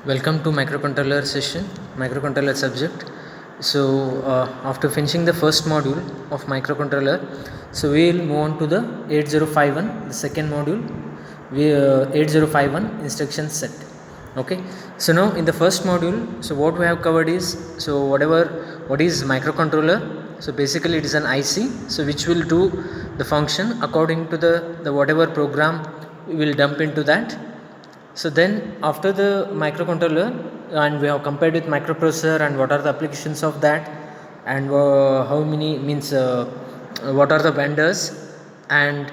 Welcome to microcontroller session, microcontroller subject. So after finishing the first module of microcontroller, so we will move on to the 8051, the second module, 8051 instruction set. Okay, so now in the first module, so what we have covered is, so what is microcontroller. So basically it is an IC, so which will do the function according to the whatever program we will dump into that. So then after the microcontroller, and we have compared with microprocessor and what are the applications of that, and how many means what are the vendors, and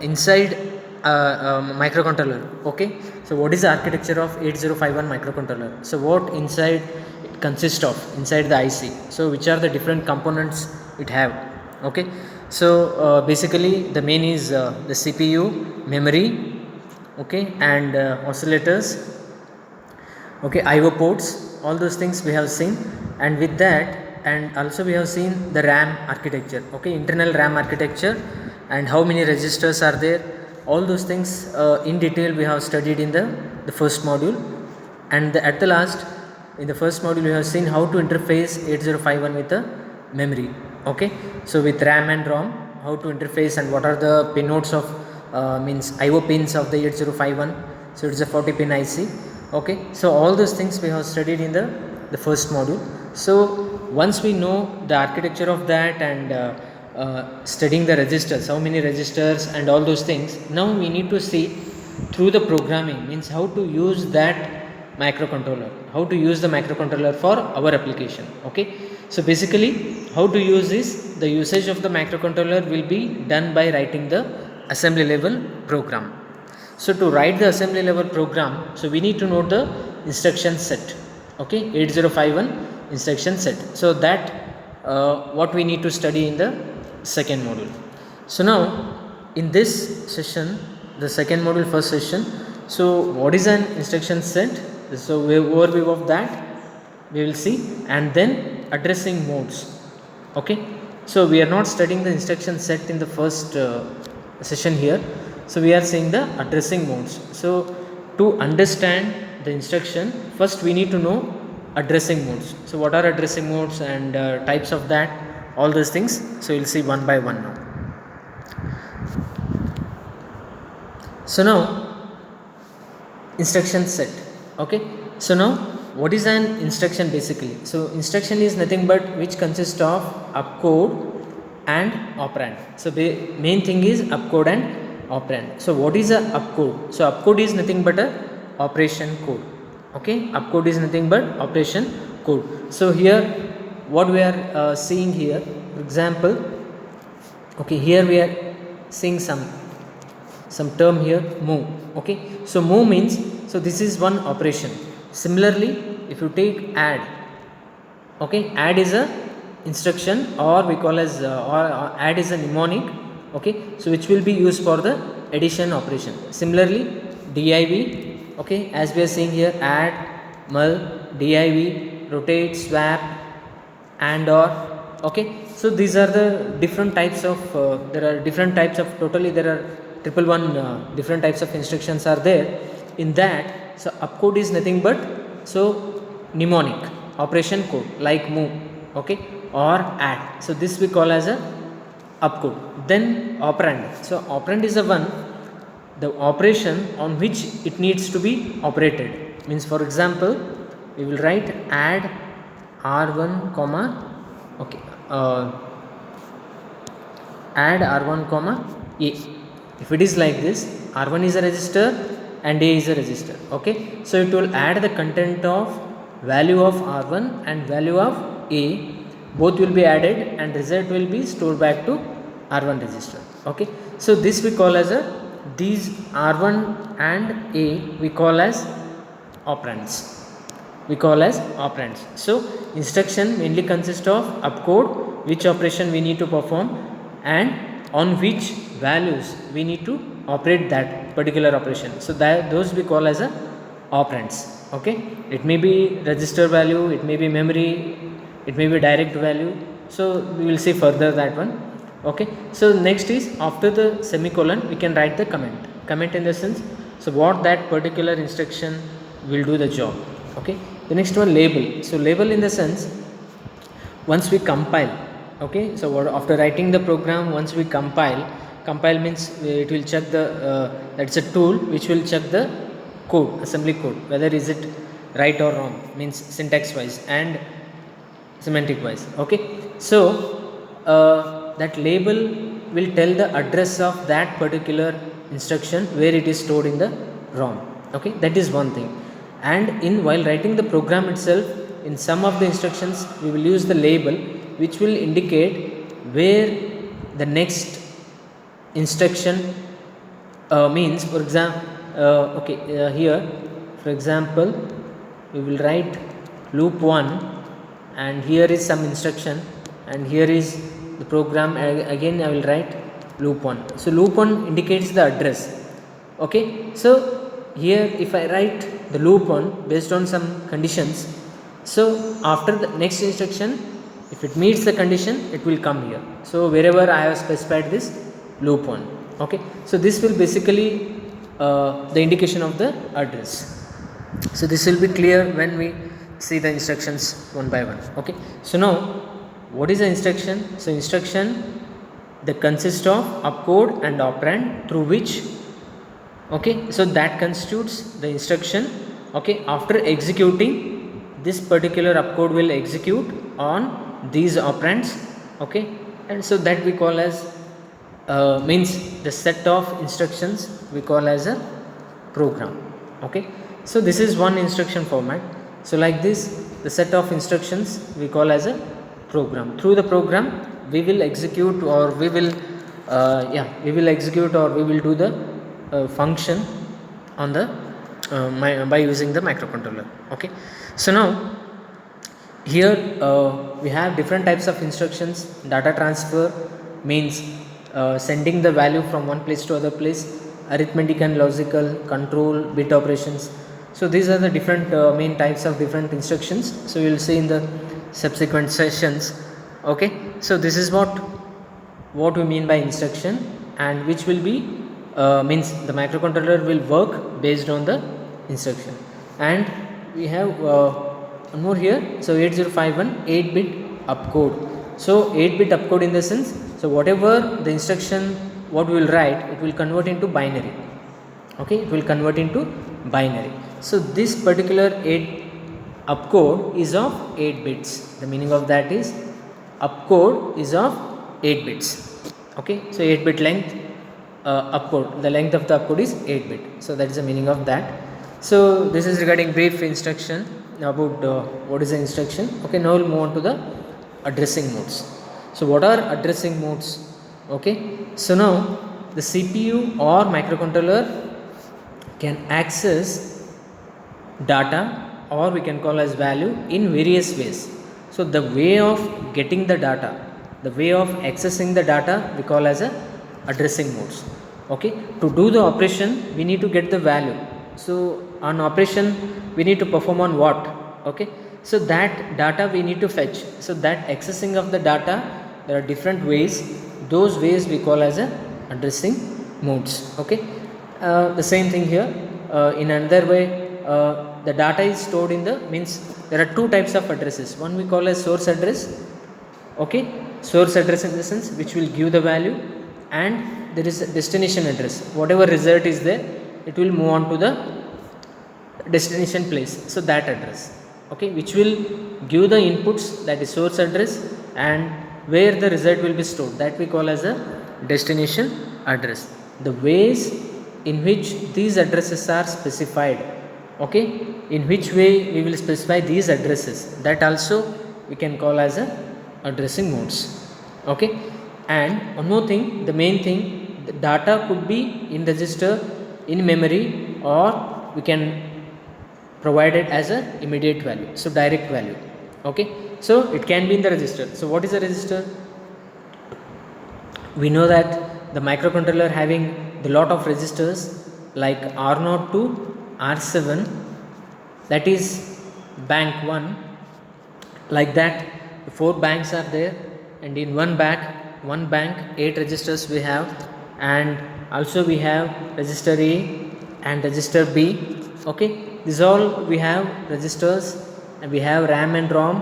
inside microcontroller. Okay, so what is the architecture of 8051 microcontroller? So what inside it consists of inside the IC? So which are the different components it have? Okay, so basically the main is the CPU, memory, okay, and oscillators, okay, IO ports, all those things we have seen. And with that, and also we have seen the RAM architecture, okay, internal RAM architecture, and how many registers are there, all those things in detail we have studied in the first module. And at the last, in the first module we have seen how to interface 8051 with the memory. Okay, so with RAM and ROM, how to interface and what are the pin nodes of means IO pins of the 8051. So it's a 40 pin IC. Okay, so all those things we have studied in the first module. So once we know the architecture of that, and studying the registers, how many registers and all those things, now we need to see through the programming, means how to use that microcontroller, how to use the microcontroller for our application. Okay, so basically how to use this, the usage of the microcontroller will be done by writing the assembly level program. So to write the assembly level program, so we need to know the instruction set. Okay, 8051 instruction set. So that what we need to study in the second module. So now in this session, the second module, first session, so what is an instruction set? So overview of that we will see, and then addressing modes. Okay, so we are not studying the instruction set in the first session here, so we are seeing the addressing modes. So to understand the instruction, first we need to know addressing modes. So what are addressing modes and types of that, all those things, so we'll see one by one now. So now instruction set. Okay, so now what is an instruction basically? So instruction is nothing but which consists of opcode and operand. So main thing is opcode and operand. So what is a opcode? So opcode is nothing but a operation code. Okay, opcode is nothing but operation code. So here what we are seeing here, for example, okay, here we are seeing some term here, move. Okay, so move means, so this is one operation. Similarly, if you take add, okay, add is a instruction, or we call as or add is a mnemonic. Okay, so which will be used for the addition operation. Similarly, div, okay, as we are seeing here, add, mul, div, rotate, swap, and or. Okay, so these are the different types of there are different types of, totally there are triple one different types of instructions are there in that. So opcode is nothing but, so mnemonic operation code like move, okay, or add. So this we call as a opcode. Then operand. So operand is the one, the operation on which it needs to be operated. Means for example, we will write add r1 comma, okay, add r1 comma a. If it is like this, r1 is a register and a is a register. Okay, so it will add the content of value of r1 and value of a, both will be added, and result will be stored back to r1 register. Okay, so this we call as a, these r1 and a we call as operands, we call as operands. So instruction mainly consists of opcode, which operation we need to perform, and on which values we need to operate that particular operation. So that those we call as a operands. Okay, it may be register value, it may be memory, it may be direct value. So we will see further that one. Okay, so next is, after the semicolon we can write the comment in the sense, so what that particular instruction will do the job. Okay, the next one, label. So label in the sense, once we compile, okay, so what, after writing the program, once we compile means it will check the that's a tool which will check the code, assembly code, whether is it right or wrong, means syntax wise and semantic wise. Okay, so that label will tell the address of that particular instruction where it is stored in the ROM. Okay, that is one thing. And in while writing the program itself, in some of the instructions we will use the label which will indicate where the next instruction means, for example, here for example we will write loop 1 and here is some instruction and here is the program, again I will write loop 1. So loop 1 indicates the address. Okay, so here if I write the loop 1 based on some conditions, so after the next instruction, if it meets the condition, it will come here. So wherever I have specified this loop 1. Okay, so this will basically the indication of the address. So this will be clear when we see the instructions one by one. Okay, so now what is the instruction? So instruction that consists of opcode and operand through which, okay, so that constitutes the instruction. Okay, after executing, this particular opcode will execute on these operands. Okay, and so that we call as means the set of instructions we call as a program. Okay, so this is one instruction format. So like this, the set of instructions we call as a program. Through the program we will execute or we will execute or we will do the function on the by using the microcontroller. Okay, so now here we have different types of instructions. Data transfer means sending the value from one place to other place, arithmetic and logical, control, bit operations. So these are the different main types of different instructions. So we will see in the subsequent sessions. Okay, so this is what we mean by instruction, and which will be means the microcontroller will work based on the instruction. And we have one more here. So 8051 8-bit opcode. So 8-bit opcode in the sense, so whatever the instruction what we will write, it will convert into binary. Okay, it will convert into binary. So this particular 8 opcode is of 8 bits. The meaning of that is opcode is of 8 bits. Okay, so 8-bit length opcode, the length of the opcode is 8-bit. So that is the meaning of that. So this is regarding brief instruction about what is the instruction. Okay, now we'll move on to the addressing modes. So what are addressing modes? Okay, so now the CPU or microcontroller can access data, or we can call as value, in various ways. So the way of getting the data, the way of accessing the data, we call as a addressing modes. Okay, to do the operation we need to get the value. So on operation we need to perform on what? Okay, so that data we need to fetch. So that accessing of the data, there are different ways. Those ways we call as a addressing modes. Okay, the same thing here. In another way, the data is stored in the, means there are two types of addresses. One we call as source address. Okay, source address in the sense which will give the value, and there is a destination address. Whatever result is there, it will move on to the destination place. So that address, okay, which will give the inputs, that is source address, and where the result will be stored, that we call as a destination address. The ways in which these addresses are specified, okay, in which way we will specify these addresses, that also we can call as a addressing modes. Okay, and one more thing, the main thing, the data could be in register, in memory, or we can provide it as a immediate value, so direct value. Okay, so it can be in the register. So what is a register? We know that the microcontroller having the lot of registers like R0 to R7, that is bank 1, like that 4 banks are there, and in one bank 8 registers we have, and also we have register A and register B. Okay, This all we have registers and we have RAM and ROM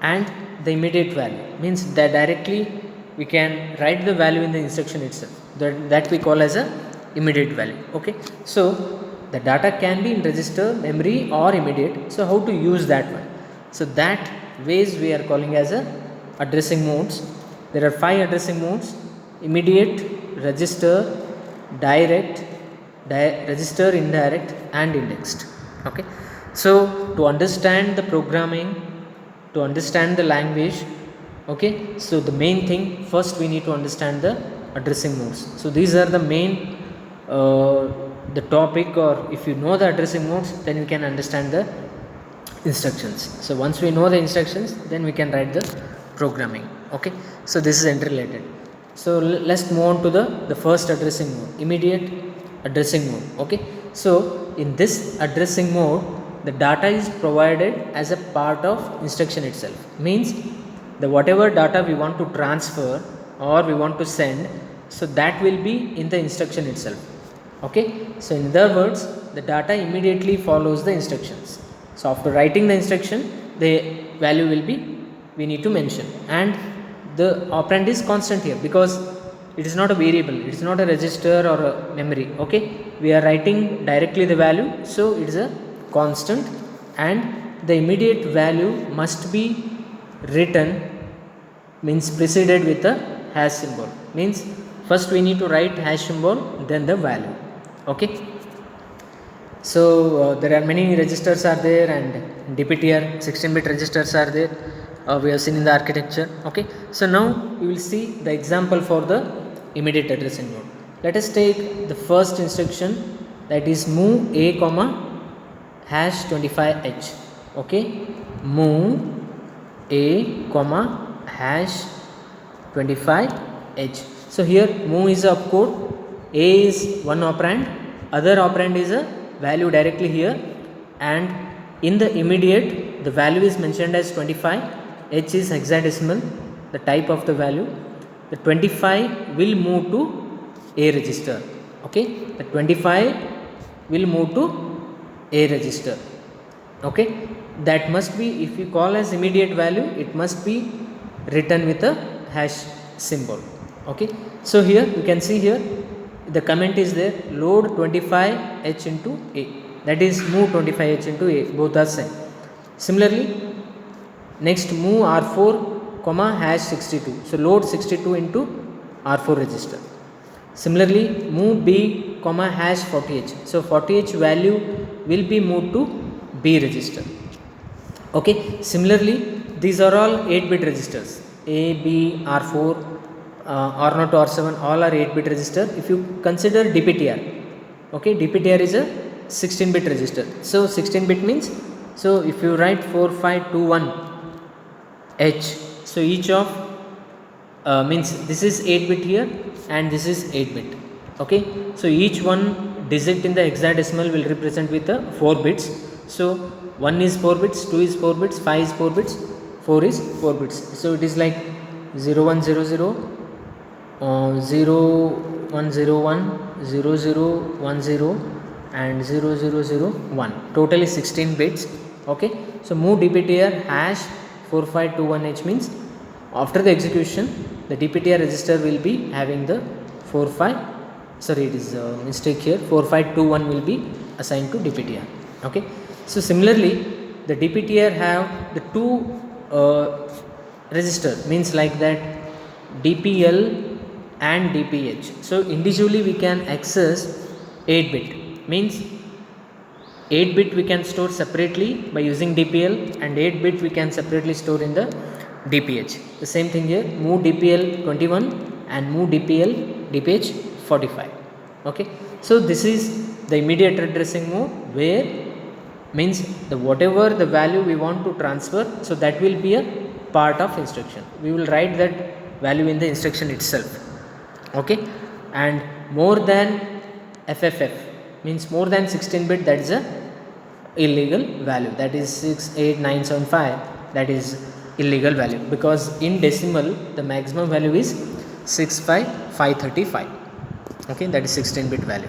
and the immediate value, means that directly we can write the value in the instruction itself, that we call as a immediate value. Okay, so the data can be in register, memory or immediate. So how to use that one? So that ways we are calling as a addressing modes. There are 5 addressing modes: immediate, register, direct, register, indirect and indexed. Okay, so to understand the programming, to understand the language, okay, so the main thing, first we need to understand the addressing modes. So these are the main the topic, or if you know the addressing modes, then you can understand the instructions. So once we know the instructions, then we can write the programming. Okay, so this is interrelated. So let's move on to the first addressing mode, immediate addressing mode. Okay, so in this addressing mode, the data is provided as a part of instruction itself, means the whatever data we want to transfer or we want to send, so that will be in the instruction itself. Okay, so in other words, the data immediately follows the instructions. So after writing the instruction, the value will be, we need to mention, and the operand is constant here because it is not a variable, it is not a register or a memory. Okay, we are writing directly the value, so it is a constant, and the immediate value must be written, means preceded with a hash symbol, means first we need to write hash symbol, then the value. Okay, so there are many registers are there, and DPTR 16-bit registers are there, we have seen in the architecture. Okay, so now we will see the example for the immediate addressing mode. Let us take the first instruction, that is move a comma hash 25h. Okay, move a comma hash 25h. So here move is a opcode, a is one operand, other operand is a value directly here, and in the immediate the value is mentioned as 25, h is hexadecimal, the type of the value. The 25 will move to a register. Okay, the 25 will move to a register. Okay, that must be, if we call as immediate value, it must be written with a hash symbol. Okay, so here you can see here the comment is there, load 25h into a, that is move 25h into a, both are same. Similarly, next move r4 comma hash 62, so load 62 into r4 register. Similarly, move b comma hash 40h, so 40h value will be moved to b register. Okay, similarly these are all 8-bit registers, a, b, r4, r0 to r7, all are 8-bit register. If you consider DPTR, okay, DPTR is a 16-bit register. So 16-bit means, so if you write 4521h, so each of means this is 8-bit here and this is 8-bit. Okay, so each one digit in the hexadecimal will represent with the 4 bits. So 1 is 4 bits, 2 is 4 bits, 5 is 4 bits, 4 is 4 bits. So it is like 0100, 0101, 0010 and 0001, totally 16 bits. Okay, so move DPTR hash 4521h means after the execution the DPTR register will be having the 45, sorry it is a mistake here, 4521 will be assigned to DPTR. Okay, so similarly the DPTR have the two register, means like that DPL and DPH. So individually we can access 8-bit, means 8-bit we can store separately by using DPL, and 8-bit we can separately store in the DPH. The same thing here, move DPL 21 and move DPL DPH 45. Okay, so this is the immediate addressing mode, where means the whatever the value we want to transfer, so that will be a part of instruction. We will write that value in the instruction itself. Okay, and more than FFF means more than 16-bit, that is a illegal value, that is 68975, that is illegal value, because in decimal the maximum value is 65535. Okay, that is 16-bit value.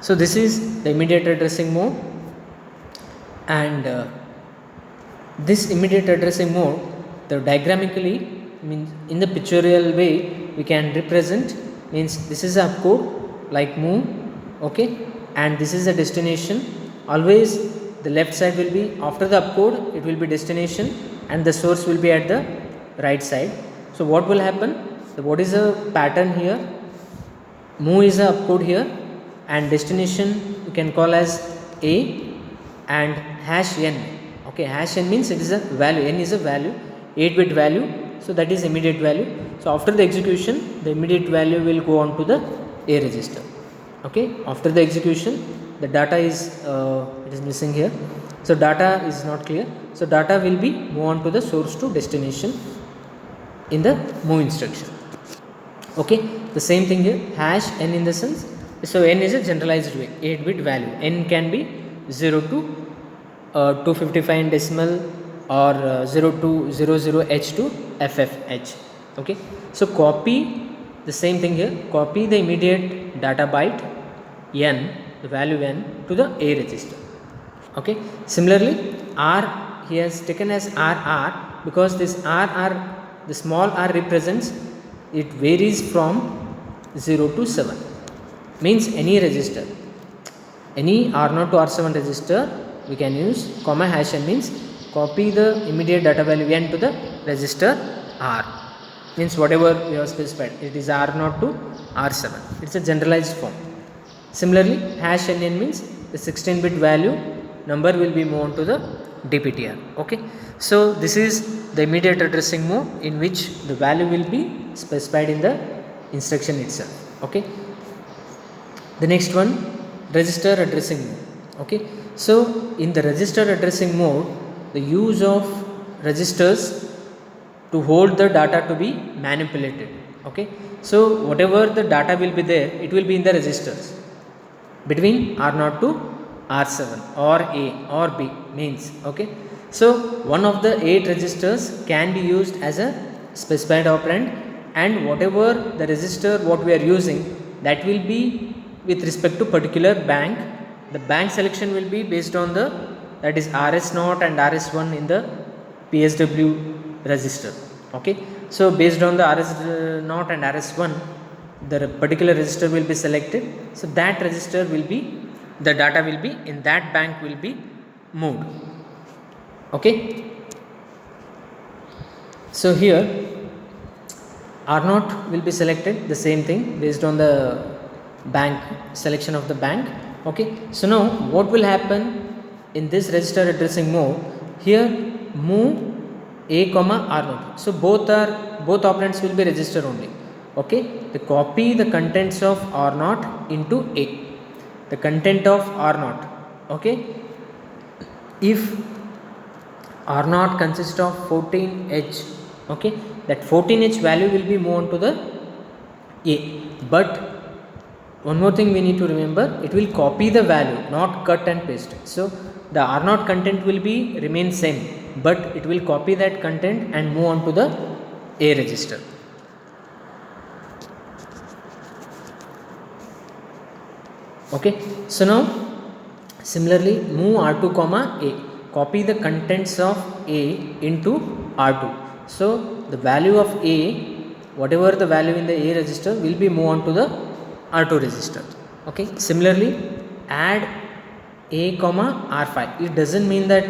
So this is the immediate addressing mode. And this immediate addressing mode, the diagrammically means in the pictorial way we can represent, means this is a opcode like move, okay, and this is a destination. Always the left side will be after the opcode, it will be destination, and the source will be at the right side. So what will happen, what is a pattern here, move is a opcode here, and destination you can call as a, and hash n. Okay, hash n means it is a value, n is a value, 8-bit value, so that is immediate value. So after the execution, the immediate value will go on to the A register. Okay, after the execution, the data is it is missing here, so data is not clear, so data will be move on to the source to destination in the move instruction. Okay, the same thing here, hash n in the sense, so n is a generalized way, 8-bit value, n can be 0 to 255 in decimal, or 0 to 00h to ffh. Okay, so copy the same thing here, copy the immediate data byte n, the value n, to the A register. Okay, similarly r he has taken as rr because this rr, the small r represents, it varies from 0 to 7, means any register, any R0 to R7 register we can use comma hash n, means copy the immediate data value n to the register r, means whatever we have specified, it is R0 to R7, it is a generalized form. Similarly hash n means the 16-bit value number will be moved on to the DPTR. Okay, so this is the immediate addressing mode in which the value will be specified in the instruction itself. Okay, the next one, register addressing mode. Okay, so in the register addressing mode, the use of registers to hold the data to be manipulated. Okay, so whatever the data will be there, it will be in the registers between R0 to R7 or A or B means. Okay, so one of the 8 registers can be used as a specified operand, and whatever the register what we are using, that will be with respect to particular bank. The bank selection will be based on the, that is RS0 and RS1 in the PSW register. Okay, so based on the RS0 and RS1, the particular register will be selected, so that register will be, the data will be in that bank will be moved. Okay, so here R0 will be selected, the same thing based on the bank selection of the bank. Okay, so now what will happen in this register addressing mode, here move A comma R0, so both operands will be register only. Okay, they copy the contents of R0 into A, the content of R0. Okay, if R0 consists of 14H, okay, that 14H value will be moved on to the A, but one more thing we need to remember, it will copy the value, not cut and paste. So the R0 content will be remain same, but it will copy that content and move on to the A register. Okay, so now similarly move R2 comma A, copy the contents of A into R2. So the value of A, whatever the value in the A register, will be moved on to the R2 register. Okay, similarly add A comma R5. It doesn't mean that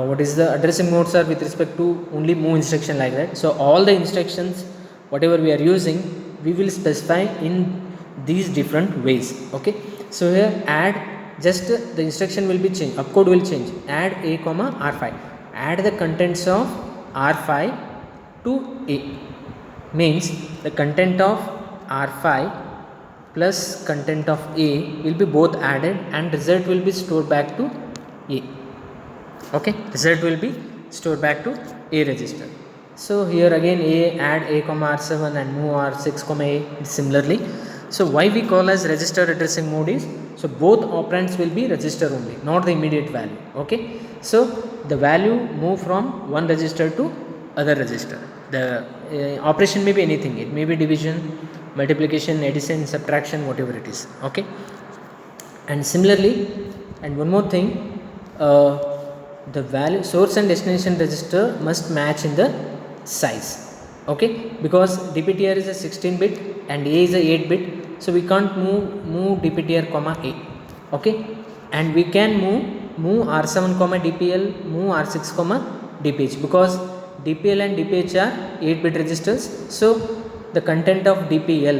what is the addressing modes are with respect to only move instruction like that. So all the instructions whatever we are using, we will specify in these different ways. Okay, so here add, just the instruction will be changed, opcode will change, add A comma R5, add the contents of R5 to A, means the content of R5 plus content of A will be both added and result will be stored back to A. Okay, result will be stored back to A register. So here again A, add A comma R7 and move R6 comma A similarly. So why we call as register addressing mode is, so both operands will be register only, not the immediate value. Okay, so the value move from one register to other register. The operation may be anything, it may be division, multiplication, addition, subtraction, whatever it is. Okay, and similarly, and one more thing, uh, the value source and destination register must match in the size. Okay, because dptr is a 16 bit and a is a 8 bit, so we can't move dptr comma a. Okay, and we can move r7 comma dpl, move r6 comma dph, because dpl and dph are 8 bit registers. So the content of dpl,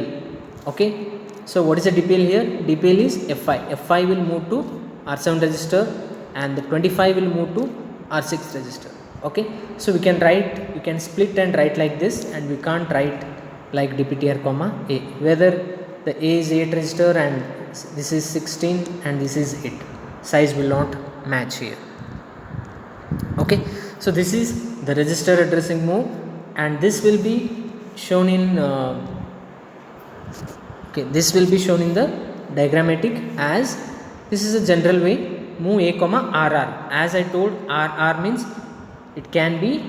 okay, so what is the dpl here? Dpl is f5 will move to r7 register and the 25 will move to r6 register. Okay, so we can write, we can split and write like this, and we can't write like dptr comma a, whether the a is 8 register and this is 16 and this is 8, size will not match here. Okay, so this is the register addressing move, and this will be shown in okay, this will be shown in the diagrammatic as this is a general way, move a comma rr. As I told, rr means it can be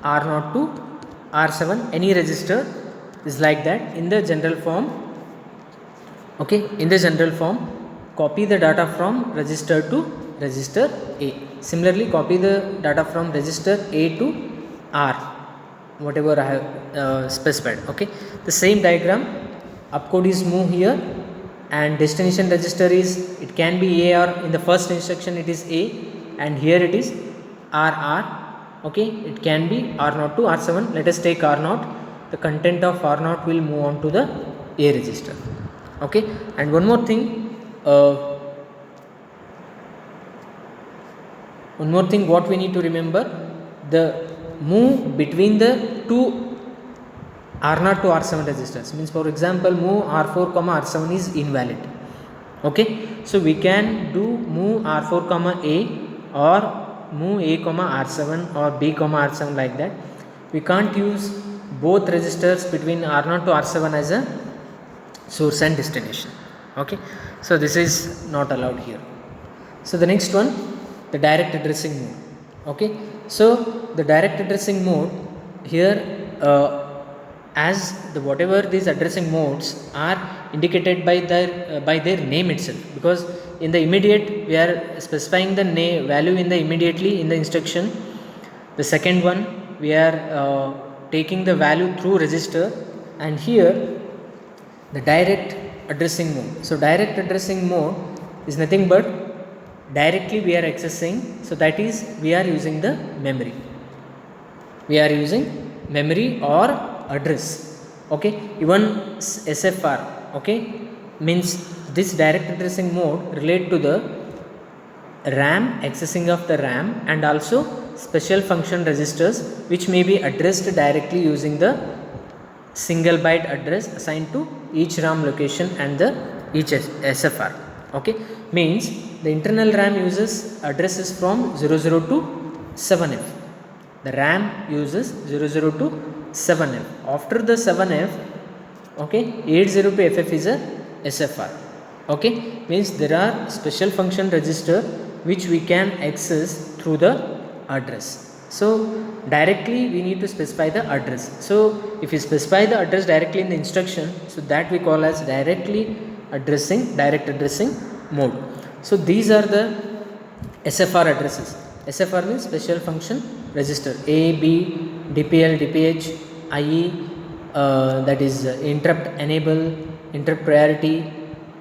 r0 to r7, any register is like that in the general form. Okay, in the general form, copy the data from register to register a. Similarly, copy the data from register a to r, whatever I have specified. Okay, the same diagram, upcode is move here and destination register is, it can be a, or in the first instruction it is a and here it is rr. Okay, it can be r0 to r7. Let us take r0. The content of r0 will move on to the a register. Okay, and one more thing, what we need to remember, the move between the two r0 to r7 registers means, for example, move r4 comma r7 is invalid. Okay, so we can do move r4 comma a or move a comma r7 or b comma r7 like that. We can't use both registers between r0 to r7 as a source and destination. Okay, so this is not allowed here. So the next one, the direct addressing mode. Okay, so the direct addressing mode here, as the whatever these addressing modes are indicated by their name itself, because in the immediate we are specifying the value in the immediately in the instruction. The second one, we are taking the value through register, and here the direct addressing mode. So direct addressing mode is nothing but directly we are accessing, so that is we are using the memory, we are using memory or address. Okay, even SFR, okay, means this direct addressing mode relate to the RAM, accessing of the RAM, and also special function registers which may be addressed directly using the single byte address assigned to each RAM location and the each SFR. Okay, means the internal RAM uses addresses from 00 to 7F. The RAM uses 00 to 7F. After the 7F, okay, 80 to FF is a SFR. Okay, means there are special function register which we can access through the address. So directly we need to specify the address. So if you specify the address directly in the instruction, so that we call as direct addressing mode. So these are the SFR addresses. SFR means special function register, A, B, DPL, DPH, IE, that is interrupt enable, interrupt priority,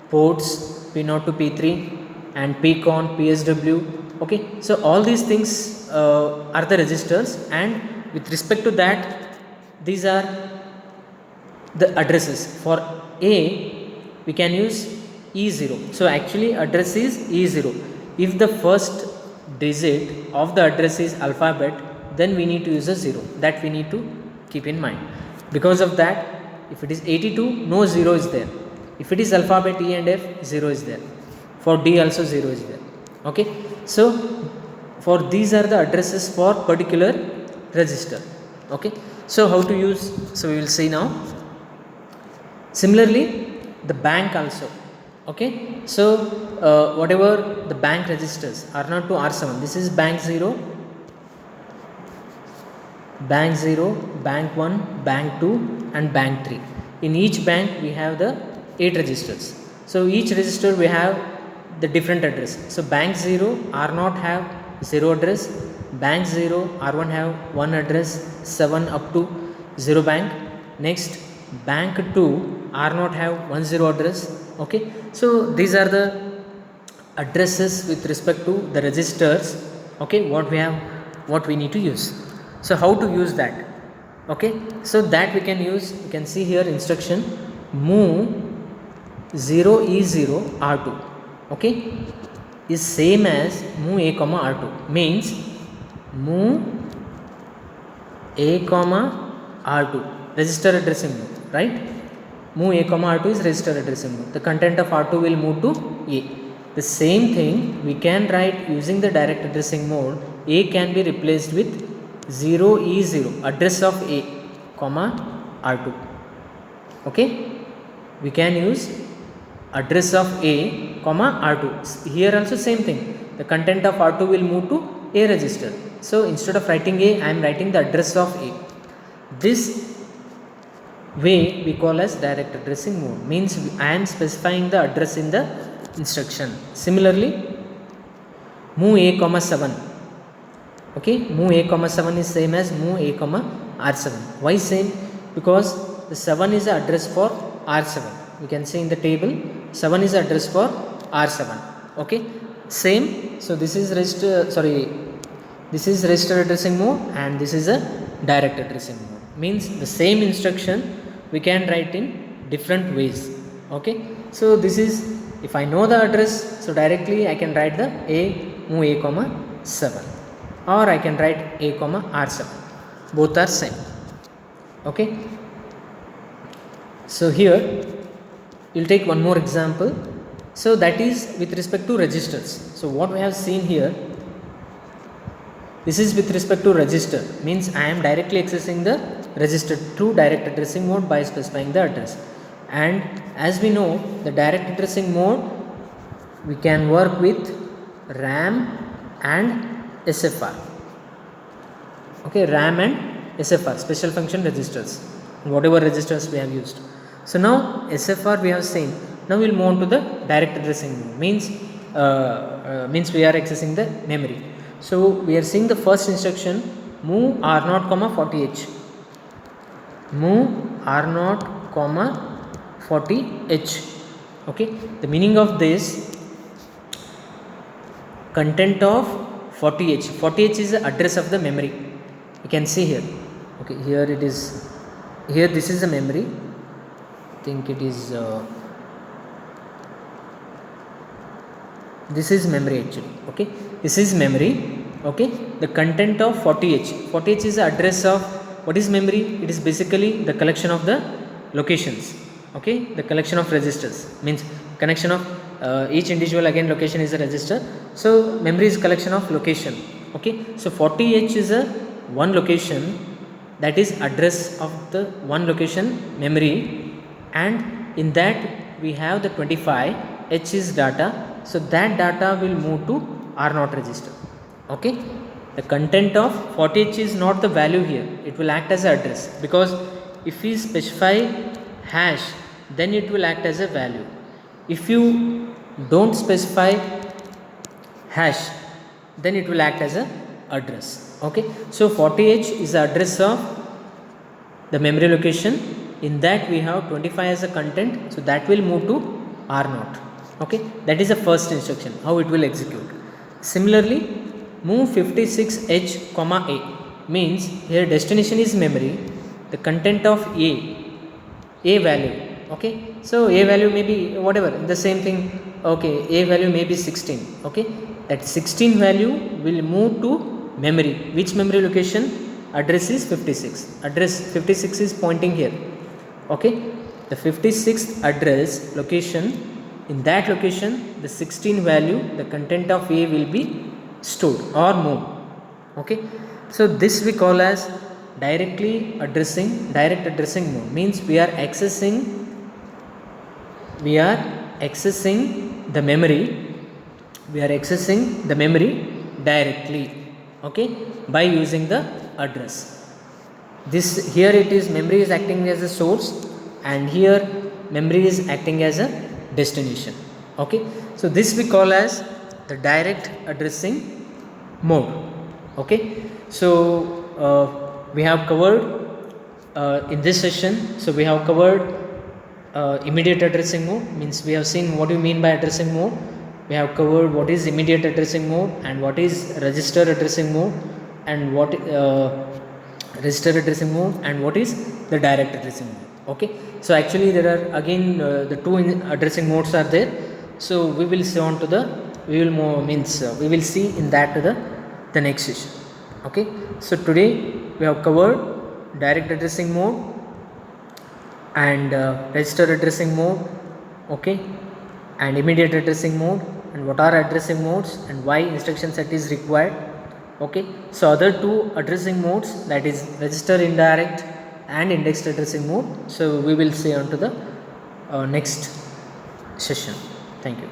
ports P0 to P3, and PCON, PSW. Okay, so all these things are the registers, and with respect to that, these are the addresses. For A, we can use E0. So actually address is E0. If the first digit of the address is alphabet, then we need to use a 0. That we need to keep in mind. Because of that, if it is 82, no 0 is there. If it is alphabet E and F, 0 is there. For D also 0 is there. Okay, so for these are the addresses for particular register. Okay, so how to use, so we will see now. Similarly, the bank also. Okay, so whatever the bank registers are not to R7, this is bank 0, bank 0, bank 1, bank 2, and bank 3. In each bank we have the 8 registers. So each register we have the different address. So bank 0 R0 have 0 address, bank 0 R1 have 1 address, 7 up to 0 bank. Next bank 2 R0 have 1 0 address. Okay, so these are the addresses with respect to the registers. Okay, what we need to use. So how to use that? Okay, so that we can see here instruction move 0E0 R2, okay, is same as move A comma R2, means move A comma R2 register addressing move, right? Move A comma R2 is register addressing move. The content of R2 will move to A. The same thing we can write using the direct addressing mode. A can be replaced with 0E0 address of A comma R2. Okay, we can use address of A comma R2. Here also same thing, the content of R2 will move to A register. So instead of writing A, I am writing the address of A. This way we call as direct addressing mode, means I am specifying the address in the instruction. Similarly move A comma 7, okay, move A comma 7 is same as move A comma R7. Why same? Because the 7 is the address for R7. You can see in the table 7 is the address for R7. Okay, same. So this is this is register addressing mode and this is a direct addressing mode, means the same instruction we can write in different ways. Okay, so this is, if I know the address, so directly I can write the move A comma 7, or I can write A comma R7, both are same. Okay, so here we'll take one more example. So that is with respect to registers. So what we have seen here, this is with respect to register, means I am directly accessing the register through direct addressing mode by specifying the address. And as we know, the direct addressing mode we can work with RAM and SFR. Okay, RAM and SFR, special function registers, whatever registers we have used. So now SFR we have seen. Now we will move on to the direct addressing mode, means we are accessing the memory. So we are seeing the first instruction, move R0 comma 40H, move R0 comma 40H. Okay, the meaning of this, content of 40H. 40H is the address of the memory. You can see here. Okay, here it is. Here this is the memory. I think it is. This is memory actually. Okay, this is memory. Okay, the content of 40H. 40H is the address of what is memory? It is basically the collection of the locations. Okay, the collection of registers, means connection of each individual again location is a register. So memory is collection of location. Okay, so 40H is a one location, that is address of the one location memory, and in that we have the 25. H is data, so that data will move to R0 register. Okay, the content of 40H is not the value here, it will act as an address, because if we specify hash, then it will act as a value. If you don't specify hash, then it will act as a address. Okay, so 40H is the address of the memory location. In that we have 25 as a content, so that will move to R0. Okay, that is the first instruction, how it will execute. Similarly, move 56H comma A, means here destination is memory, the content of A value. Okay, so A value may be whatever, the same thing. Okay, A value may be 16. Okay, that 16 value will move to memory. Which memory location? Address is 56. Address 56 is pointing here. Okay, the 56th address location, in that location the 16 value, the content of A will be stored or moved. Okay, so this we call as direct addressing mode, means we are accessing the memory directly. Okay, by using the address. This here it is, memory is acting as a source, and here memory is acting as a destination. Okay, so this we call as the direct addressing mode. Okay, so we have covered in this session, so we have covered immediate addressing mode, means we have seen what you mean by addressing mode. We have covered what is immediate addressing mode and what is register addressing mode, and what register addressing mode and what is the direct addressing mode. Okay, so actually there are again the two addressing modes are there. So we will see on to the we will we will see in that to the next session. Okay, so today we have covered direct addressing mode and register addressing mode, okay, and immediate addressing mode, and what are addressing modes and why instruction set is required. Okay, so other two addressing modes, that is register indirect and indexed addressing mode, so we will see on to the next session. Thank you.